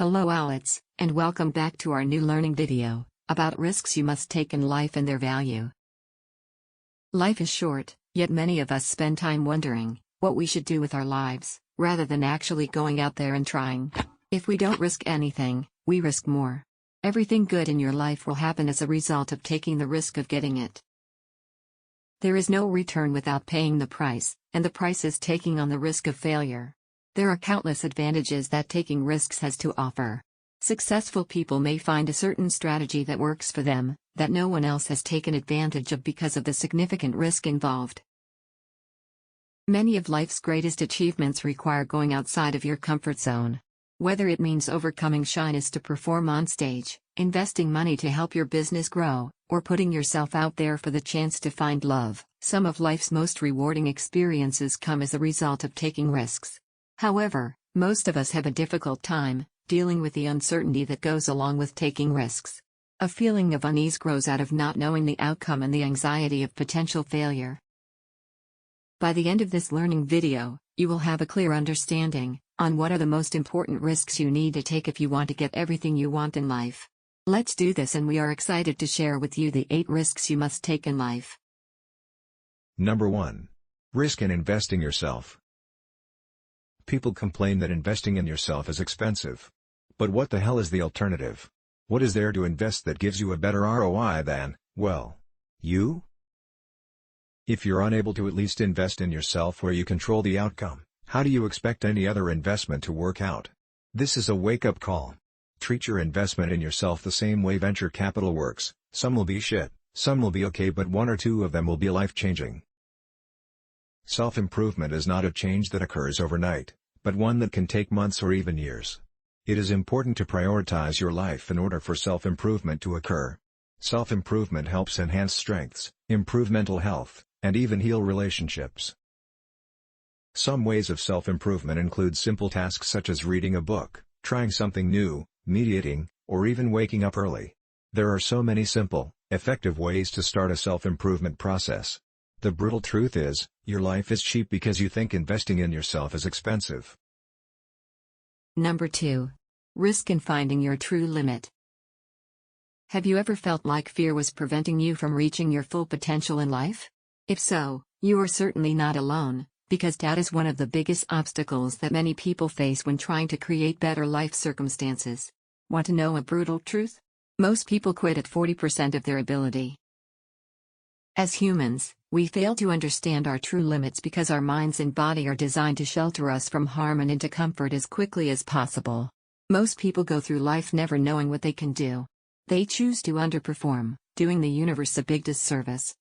Hello Owlets, and welcome back to our new learning video, about risks you must take in life and their value. Life is short, yet many of us spend time wondering what we should do with our lives, rather than actually going out there and trying. If we don't risk anything, we risk more. Everything good in your life will happen as a result of taking the risk of getting it. There is no return without paying the price, and the price is taking on the risk of failure. There are countless advantages that taking risks has to offer. Successful people may find a certain strategy that works for them, that no one else has taken advantage of because of the significant risk involved. Many of life's greatest achievements require going outside of your comfort zone. Whether it means overcoming shyness to perform on stage, investing money to help your business grow, or putting yourself out there for the chance to find love, some of life's most rewarding experiences come as a result of taking risks. However, most of us have a difficult time dealing with the uncertainty that goes along with taking risks. A feeling of unease grows out of not knowing the outcome and the anxiety of potential failure. By the end of this learning video, you will have a clear understanding on what are the most important risks you need to take if you want to get everything you want in life. Let's do this, and we are excited to share with you the 8 risks you must take in life. Number 1. Risk in investing yourself. People complain that investing in yourself is expensive. But what the hell is the alternative? What is there to invest that gives you a better ROI than, well, you? If you're unable to at least invest in yourself where you control the outcome, how do you expect any other investment to work out? This is a wake-up call. Treat your investment in yourself the same way venture capital works. Some will be shit, some will be okay, but 1 or 2 of them will be life-changing. Self-improvement is not a change that occurs overnight, but one that can take months or even years. It is important to prioritize your life in order for self-improvement to occur. Self-improvement helps enhance strengths, improve mental health, and even heal relationships. Some ways of self-improvement include simple tasks such as reading a book, trying something new, meditating, or even waking up early. There are so many simple, effective ways to start a self-improvement process. The brutal truth is, your life is cheap because you think investing in yourself is expensive. Number 2. Risk in finding your true limit. Have you ever felt like fear was preventing you from reaching your full potential in life? If so, you are certainly not alone, because doubt is one of the biggest obstacles that many people face when trying to create better life circumstances. Want to know a brutal truth? Most people quit at 40% of their ability. As humans, we fail to understand our true limits because our minds and body are designed to shelter us from harm and into comfort as quickly as possible. Most people go through life never knowing what they can do. They choose to underperform, doing the universe a big disservice.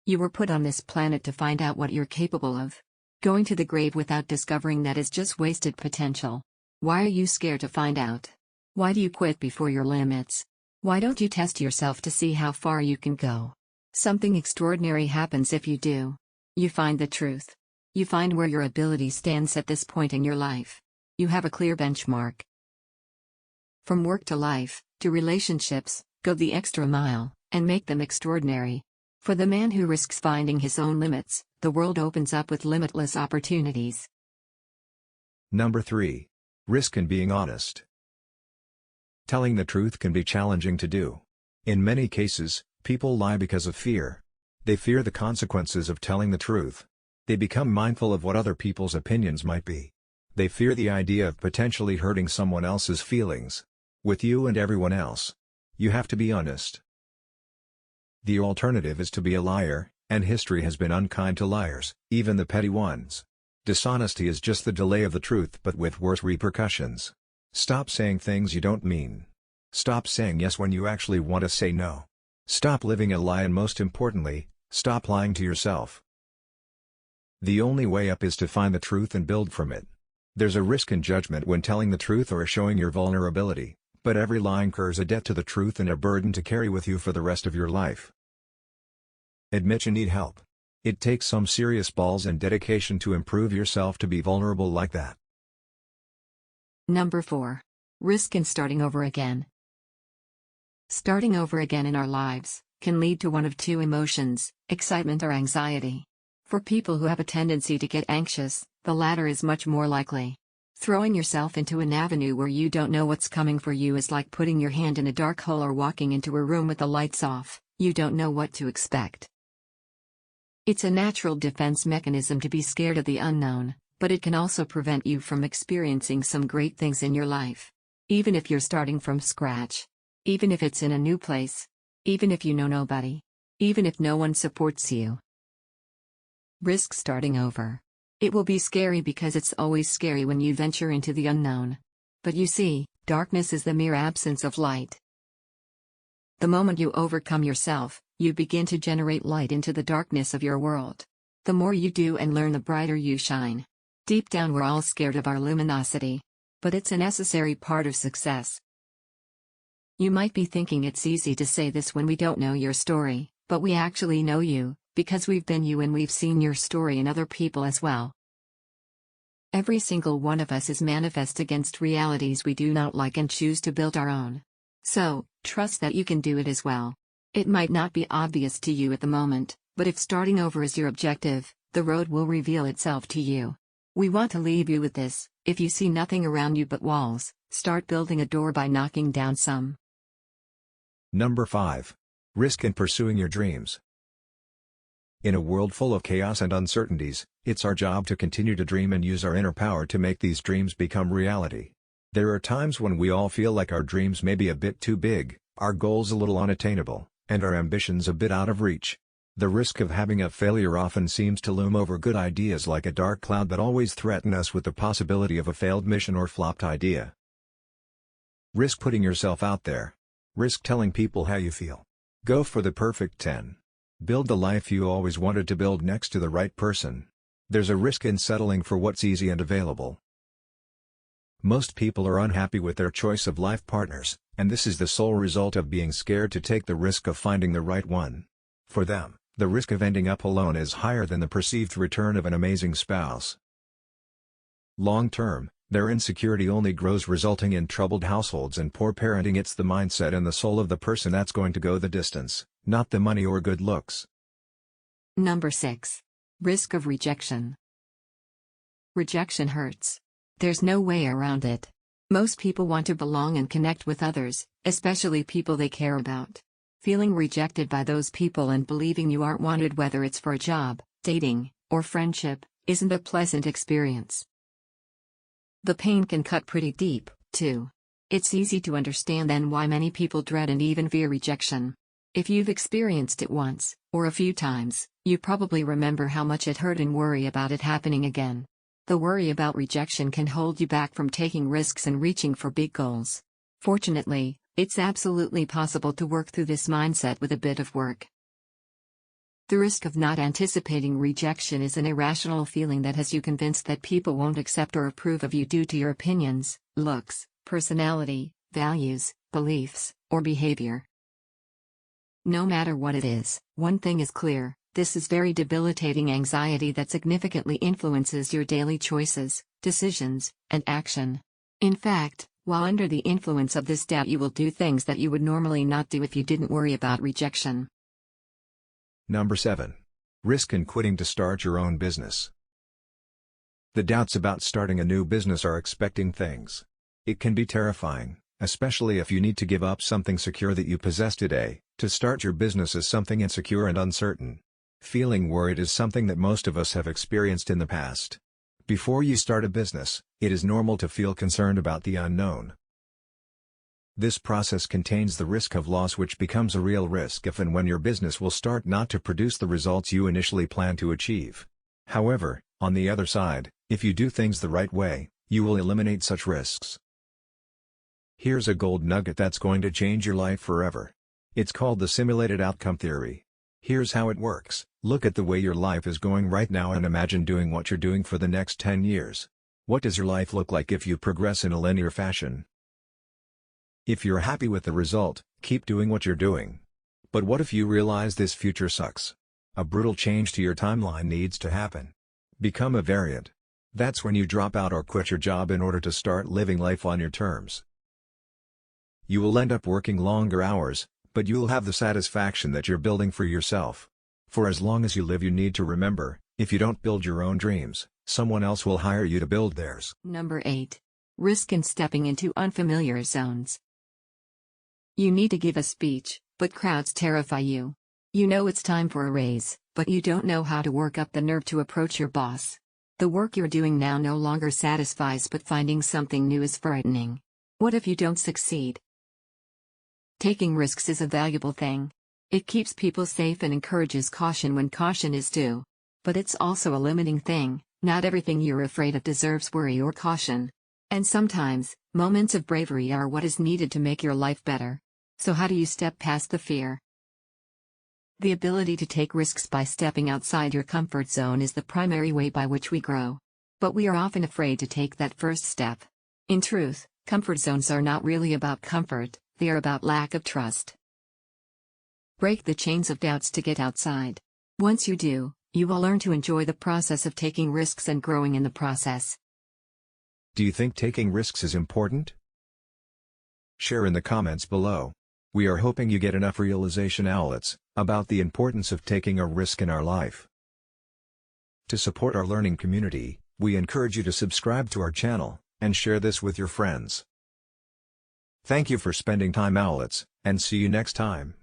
You were put on this planet to find out what you're capable of. Going to the grave without discovering that is just wasted potential. Why are you scared to find out? Why do you quit before your limits? Why don't you test yourself to see how far you can go? Something extraordinary happens if you do. You find the truth. You find where your ability stands at this point in your life. You have a clear benchmark. From work to life, to relationships, go the extra mile, and make them extraordinary. For the man who risks finding his own limits, the world opens up with limitless opportunities. Number 3. Risk in being honest. Telling the truth can be challenging to do. In many cases, people lie because of fear. They fear the consequences of telling the truth. They become mindful of what other people's opinions might be. They fear the idea of potentially hurting someone else's feelings. With you and everyone else. You have to be honest. The alternative is to be a liar, and history has been unkind to liars, even the petty ones. Dishonesty is just the delay of the truth, but with worse repercussions. Stop saying things you don't mean. Stop saying yes when you actually want to say no. Stop living a lie, and most importantly, stop lying to yourself. The only way up is to find the truth and build from it. There's a risk in judgment when telling the truth or showing your vulnerability, but every lie incurs a debt to the truth and a burden to carry with you for the rest of your life. Admit you need help. It takes some serious balls and dedication to improve yourself to be vulnerable like that. Number 4. Risk in starting over again. Starting over again in our lives can lead to one of 2 emotions, excitement or anxiety. For people who have a tendency to get anxious, the latter is much more likely. Throwing yourself into an avenue where you don't know what's coming for you is like putting your hand in a dark hole or walking into a room with the lights off. You don't know what to expect. It's a natural defense mechanism to be scared of the unknown, but it can also prevent you from experiencing some great things in your life. Even if you're starting from scratch. Even if it's in a new place. Even if you know nobody. Even if no one supports you. Risk starting over. It will be scary because it's always scary when you venture into the unknown. But you see, darkness is the mere absence of light. The moment you overcome yourself, you begin to generate light into the darkness of your world. The more you do and learn, the brighter you shine. Deep down, we're all scared of our luminosity. But it's a necessary part of success. You might be thinking it's easy to say this when we don't know your story, but we actually know you, because we've been you and we've seen your story in other people as well. Every single one of us is manifest against realities we do not like and choose to build our own. So, trust that you can do it as well. It might not be obvious to you at the moment, but if starting over is your objective, the road will reveal itself to you. We want to leave you with this: if you see nothing around you but walls, start building a door by knocking down some. Number 5. Risk in pursuing your dreams. In a world full of chaos and uncertainties, it's our job to continue to dream and use our inner power to make these dreams become reality. There are times when we all feel like our dreams may be a bit too big, our goals a little unattainable, and our ambitions a bit out of reach. The risk of having a failure often seems to loom over good ideas like a dark cloud that always threaten us with the possibility of a failed mission or flopped idea. Risk putting yourself out there. Risk telling people how you feel. Go for the perfect 10. Build the life you always wanted to build next to the right person. There's a risk in settling for what's easy and available. Most people are unhappy with their choice of life partners, and this is the sole result of being scared to take the risk of finding the right one. For them, the risk of ending up alone is higher than the perceived return of an amazing spouse. Long term, their insecurity only grows, resulting in troubled households and poor parenting. It's the mindset and the soul of the person that's going to go the distance, not the money or good looks. Number 6. Risk of rejection. Rejection hurts. There's no way around it. Most people want to belong and connect with others, especially people they care about. Feeling rejected by those people and believing you aren't wanted, whether it's for a job, dating, or friendship, isn't a pleasant experience. The pain can cut pretty deep, too. It's easy to understand then why many people dread and even fear rejection. If you've experienced it once, or a few times, you probably remember how much it hurt and worry about it happening again. The worry about rejection can hold you back from taking risks and reaching for big goals. Fortunately, it's absolutely possible to work through this mindset with a bit of work. The risk of not anticipating rejection is an irrational feeling that has you convinced that people won't accept or approve of you due to your opinions, looks, personality, values, beliefs, or behavior. No matter what it is, one thing is clear: this is very debilitating anxiety that significantly influences your daily choices, decisions, and action. In fact, while under the influence of this doubt, you will do things that you would normally not do if you didn't worry about rejection. Number 7. Risk in quitting to start your own business. The doubts about starting a new business are expecting things. It can be terrifying, especially if you need to give up something secure that you possess today. To start your business is something insecure and uncertain. Feeling worried is something that most of us have experienced in the past. Before you start a business, it is normal to feel concerned about the unknown. This process contains the risk of loss, which becomes a real risk if and when your business will start not to produce the results you initially planned to achieve. However, on the other side, if you do things the right way, you will eliminate such risks. Here's a gold nugget that's going to change your life forever. It's called the simulated outcome theory. Here's how it works. Look at the way your life is going right now and imagine doing what you're doing for the next 10 years. What does your life look like if you progress in a linear fashion? If you're happy with the result, keep doing what you're doing. But what if you realize this future sucks? A brutal change to your timeline needs to happen. Become a variant. That's when you drop out or quit your job in order to start living life on your terms. You will end up working longer hours, but you'll have the satisfaction that you're building for yourself. For as long as you live, you need to remember, if you don't build your own dreams, Someone else will hire you to build theirs. Number 8. Risk in stepping into unfamiliar zones. You need to give a speech, but crowds terrify you. You know it's time for a raise, but you don't know how to work up the nerve to approach your boss. The work you're doing now no longer satisfies, but finding something new is frightening. What if you don't succeed? Taking risks is a valuable thing. It keeps people safe and encourages caution when caution is due. But it's also a limiting thing. Not everything you're afraid of deserves worry or caution. And sometimes, moments of bravery are what is needed to make your life better. So how do you step past the fear? The ability to take risks by stepping outside your comfort zone is the primary way by which we grow. But we are often afraid to take that first step. In truth, comfort zones are not really about comfort, they are about lack of trust. Break the chains of doubts to get outside. Once you do, you will learn to enjoy the process of taking risks and growing in the process. Do you think taking risks is important? Share in the comments below. We are hoping you get enough realization outlets about the importance of taking a risk in our life. To support our learning community, we encourage you to subscribe to our channel and share this with your friends. Thank you for spending time, outlets, and see you next time.